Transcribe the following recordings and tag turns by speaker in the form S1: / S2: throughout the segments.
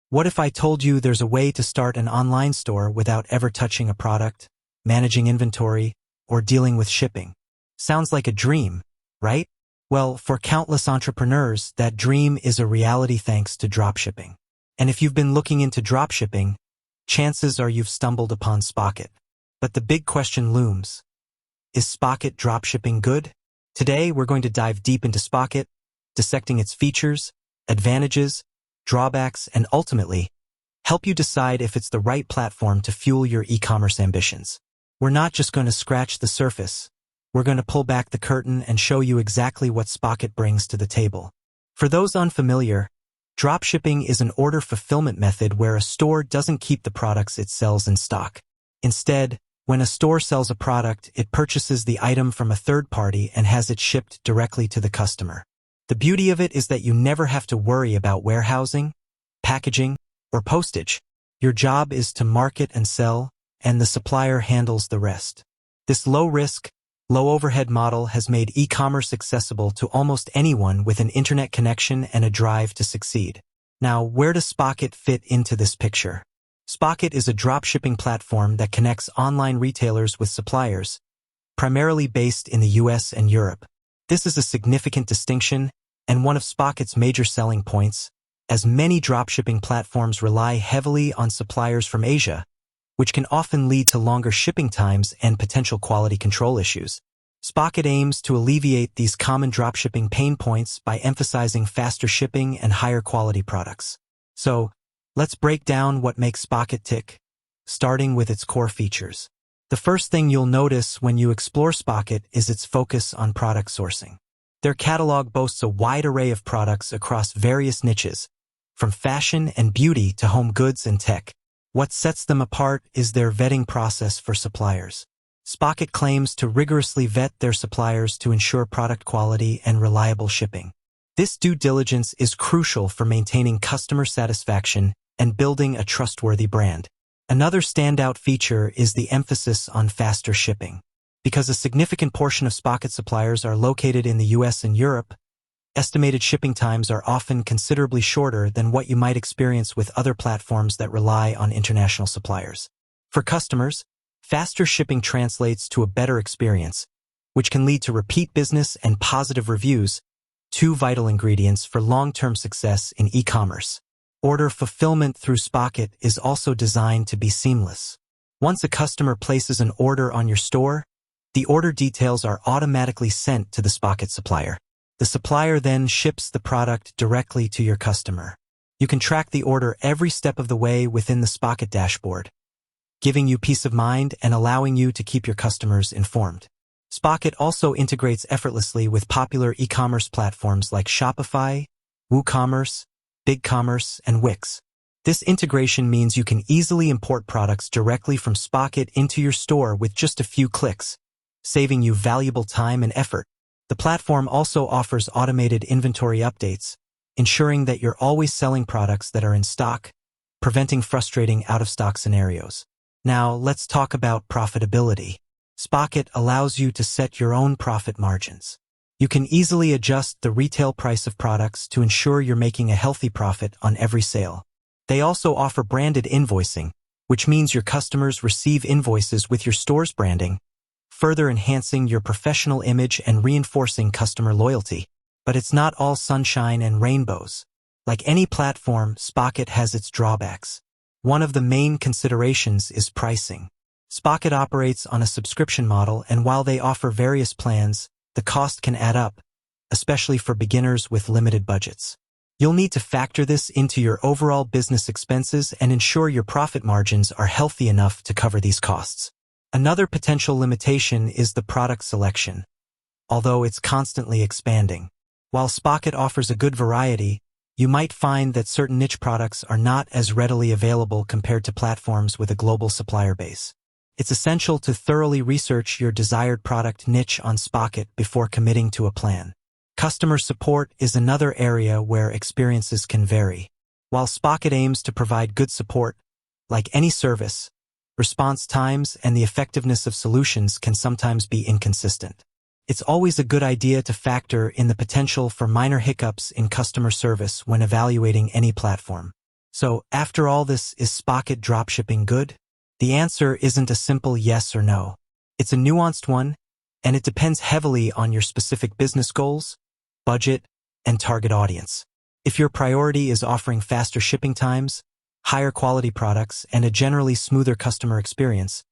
S1: What if I told you there's a way to start an online store without ever touching a product, managing inventory, or dealing with shipping? Sounds like a dream, right? Well, for countless entrepreneurs, that dream is a reality thanks to dropshipping. And if you've been looking into dropshipping, chances are you've stumbled upon Spocket. But the big question looms. Is Spocket dropshipping good? Today, we're going to dive deep into Spocket, dissecting its features, advantages, drawbacks, and ultimately, help you decide if it's the right platform to fuel your e-commerce ambitions. We're not just going to scratch the surface. We're going to pull back the curtain and show you exactly what Spocket brings to the table. For those unfamiliar, dropshipping is an order fulfillment method where a store doesn't keep the products it sells in stock. Instead, when a store sells a product, it purchases the item from a third party and has it shipped directly to the customer. The beauty of it is that you never have to worry about warehousing, packaging, or postage. Your job is to market and sell, and the supplier handles the rest. This low-risk, low-overhead model has made e-commerce accessible to almost anyone with an internet connection and a drive to succeed. Now, where does Spocket fit into this picture? Spocket is a dropshipping platform that connects online retailers with suppliers, primarily based in the US and Europe. This is a significant distinction and one of Spocket's major selling points, as many dropshipping platforms rely heavily on suppliers from Asia, which can often lead to longer shipping times and potential quality control issues. Spocket aims to alleviate these common dropshipping pain points by emphasizing faster shipping and higher quality products. So, let's break down what makes Spocket tick, starting with its core features. The first thing you'll notice when you explore Spocket is its focus on product sourcing. Their catalog boasts a wide array of products across various niches, from fashion and beauty to home goods and tech. What sets them apart is their vetting process for suppliers. Spocket claims to rigorously vet their suppliers to ensure product quality and reliable shipping. This due diligence is crucial for maintaining customer satisfaction and building a trustworthy brand. Another standout feature is the emphasis on faster shipping. Because a significant portion of Spocket suppliers are located in the US and Europe, estimated shipping times are often considerably shorter than what you might experience with other platforms that rely on international suppliers. For customers, faster shipping translates to a better experience, which can lead to repeat business and positive reviews, two vital ingredients for long-term success in e-commerce. Order fulfillment through Spocket is also designed to be seamless. Once a customer places an order on your store, the order details are automatically sent to the Spocket supplier. The supplier then ships the product directly to your customer. You can track the order every step of the way within the Spocket dashboard, giving you peace of mind and allowing you to keep your customers informed. Spocket also integrates effortlessly with popular e-commerce platforms like Shopify, WooCommerce, BigCommerce, and Wix. This integration means you can easily import products directly from Spocket into your store with just a few clicks, saving you valuable time and effort. The platform also offers automated inventory updates, ensuring that you're always selling products that are in stock, preventing frustrating out-of-stock scenarios. Now, let's talk about profitability. Spocket allows you to set your own profit margins. You can easily adjust the retail price of products to ensure you're making a healthy profit on every sale. They also offer branded invoicing, which means your customers receive invoices with your store's branding, further enhancing your professional image and reinforcing customer loyalty. But it's not all sunshine and rainbows. Like any platform, Spocket has its drawbacks. One of the main considerations is pricing. Spocket operates on a subscription model, and while they offer various plans, the cost can add up, especially for beginners with limited budgets. You'll need to factor this into your overall business expenses and ensure your profit margins are healthy enough to cover these costs. Another potential limitation is the product selection, although it's constantly expanding. While Spocket offers a good variety, you might find that certain niche products are not as readily available compared to platforms with a global supplier base. It's essential to thoroughly research your desired product niche on Spocket before committing to a plan. Customer support is another area where experiences can vary. While Spocket aims to provide good support, like any service, response times and the effectiveness of solutions can sometimes be inconsistent. It's always a good idea to factor in the potential for minor hiccups in customer service when evaluating any platform. So, after all this, is Spocket dropshipping good? The answer isn't a simple yes or no. It's a nuanced one, and it depends heavily on your specific business goals, budget, and target audience. If your priority is offering faster shipping times, higher quality products, and a generally smoother customer experience,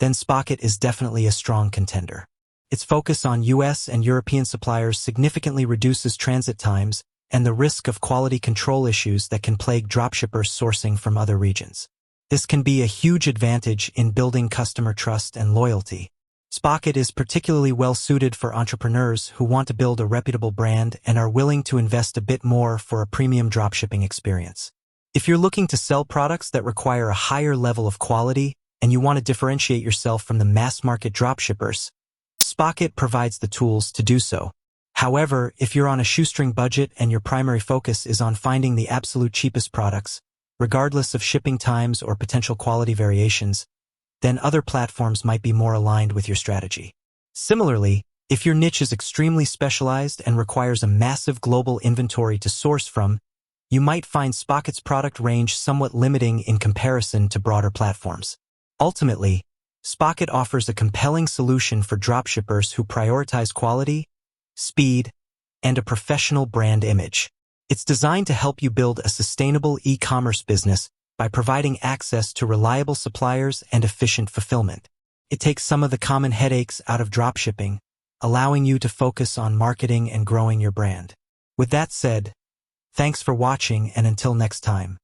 S1: then Spocket is definitely a strong contender. Its focus on US and European suppliers significantly reduces transit times and the risk of quality control issues that can plague dropshippers sourcing from other regions. This can be a huge advantage in building customer trust and loyalty. Spocket is particularly well-suited for entrepreneurs who want to build a reputable brand and are willing to invest a bit more for a premium dropshipping experience. If you're looking to sell products that require a higher level of quality and you want to differentiate yourself from the mass-market dropshippers, Spocket provides the tools to do so. However, if you're on a shoestring budget and your primary focus is on finding the absolute cheapest products, regardless of shipping times or potential quality variations, then other platforms might be more aligned with your strategy. Similarly, if your niche is extremely specialized and requires a massive global inventory to source from, you might find Spocket's product range somewhat limiting in comparison to broader platforms. Ultimately, Spocket offers a compelling solution for dropshippers who prioritize quality, speed, and a professional brand image. It's designed to help you build a sustainable e-commerce business by providing access to reliable suppliers and efficient fulfillment. It takes some of the common headaches out of dropshipping, allowing you to focus on marketing and growing your brand. With that said, thanks for watching, and until next time.